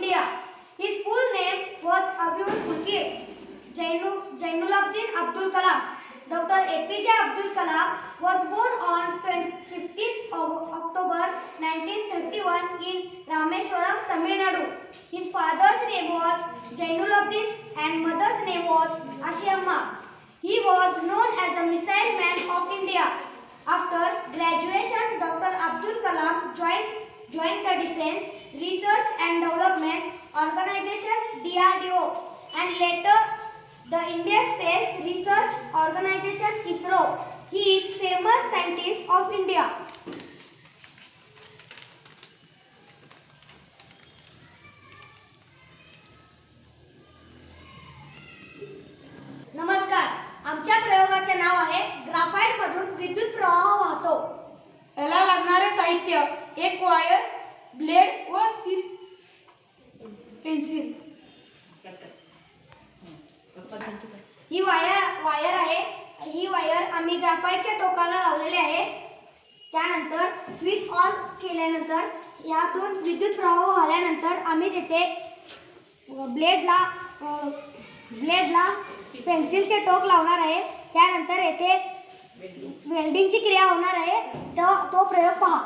India. His full name was Abiul Ulkir Jainuluddin Abdul Kalam. Dr. APJ Abdul Kalam was born on 15th October 1931 in Rameshwaram, Tamil Nadu. His father's name was Jainuluddin and mother's name was Ashiamma. He was known as the Missile Man of India. After graduation, Dr. Abdul Kalam joined the Defense Research and Development Organization (DRDO) and later the Indian Space Research Organization (ISRO). He is famous scientist of India. नमस्कार. आमच्या प्रयोगाचे नाव आहे graphite मधून विद्युत प्रवाह वाहतो. याला लागणारे साहित्य एक वायर, ब्लेड व 6 पेन्सिल. ही वायर आहे. ही वायर आम्ही ग्राफाइटच्या टोकाला लावलेली आहे. त्यानंतर स्विच ऑन केल्यानंतर यातून विद्युत प्रवाह वाहल्यानंतर आम्ही तेथे ब्लेडला पेन्सिलचे टोक लावणार आहे. त्यानंतर येथे वेल्डिंगची क्रिया होणार आहे. तो प्रयोग पहा.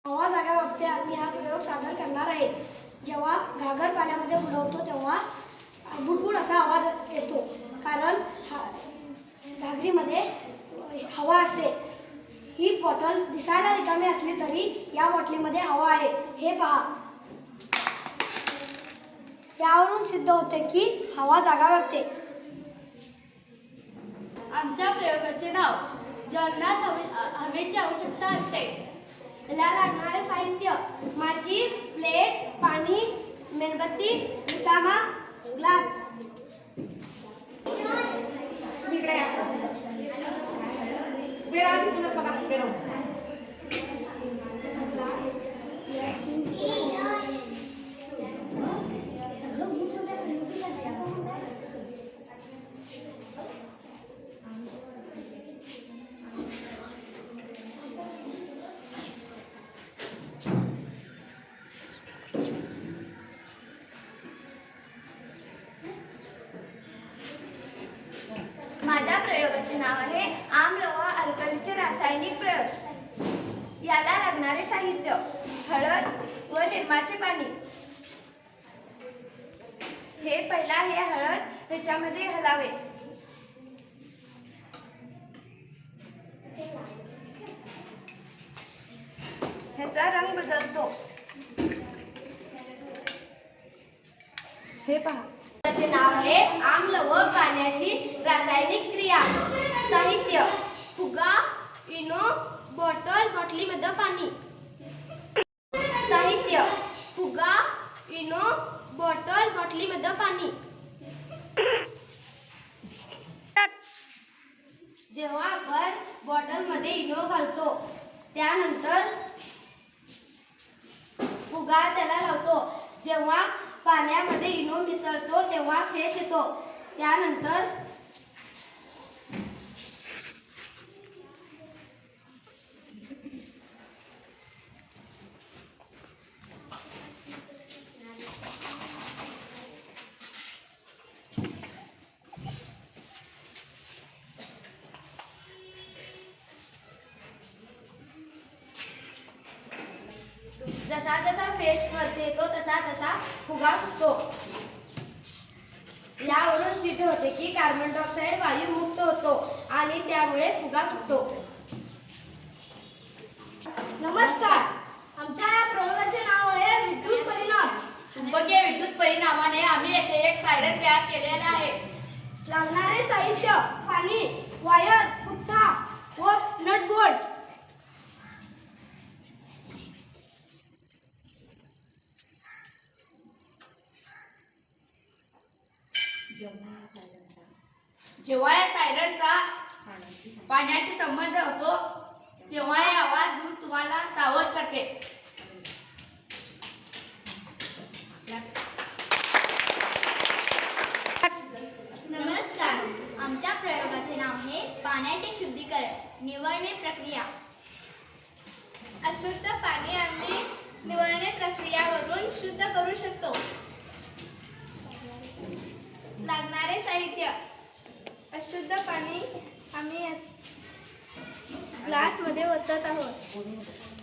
हवा जाग्याबाबतीत आम्ही हा प्रयोग सादर करणार आहे. जेव्हा घागर पाण्यामध्ये बुडवतो तेव्हा बुडबुड असा आवाज येतो, कारण घागरीमध्ये हवा असते. ही बॉटल दिसायला रिकामी असली तरी या बॉटलीमध्ये हवा आहे, हे पहा. यावरून सिद्ध होते की हवा जागा व्यापते. आमच्या प्रयोगाचे नाव ज्यांना हवेची आवश्यकता असते. याला लागणारे साहित्य माचीस, प्लेट, पाणी, मेणबत्ती, रिकामा ग्लास. माझ्या प्रयोगाचे नाव आहे आम्ल व अल्कलीचे रासायनिक प्रयोग. याला लागणारे साहित्य हळद व लिंबाचे पाणी. हे हळद ह्याच्यामध्ये घालावे. ह्याचा रंग बदलतो, हे पहा. त्याचे नाव आहे आम्ल व पाण्याची रासायनिक क्रिया. साहित्य फुगा, इनो, बॉटलीमध्ये पाणी. साहित्य फुगा, इनो, बॉटलीमध्ये पाणी. जेव्हा आपण बॉटलमध्ये इनो घालतो त्यानंतर फुगा त्याला लावतो. जेव्हा पाण्यामध्ये इनो मिसळतो तेव्हा फेस येतो. त्यानंतर जसा जसा फेस वरती येतो तसा तसा फुगा फुटतो. यावरून सिद्ध होते की कार्बन डायऑक्साइड वायू मुक्त होतो आणि त्यामुळे फुगा फुटतो. नमस्कार. आमच्या या प्रयोगाचे नाव आहे विद्युत परिणाम. चुंबकीय विद्युत परिणामाने आम्ही येथे एक सायरन तयार केलेला आहे. लागणारे साहित्य पाणी, वायर, पुठ्ठा व नट बोल्ट. जेव्हा या सायरनचा पाण्याशी संबंध होतो तेव्हा हे आवाज दूर तुम्हाला सावध करते. नमस्कार. आमच्या प्रयोगाचे नाव आहे पाण्याचे शुद्धीकरण निवडणे प्रक्रिया. अशुद्ध पाणी आम्ही निवडणे प्रक्रियावरून शुद्ध करू शकतो. लागणारे साहित्य: अशुद्ध पाणी आम्ही ग्लासमध्ये ओतत आहोत.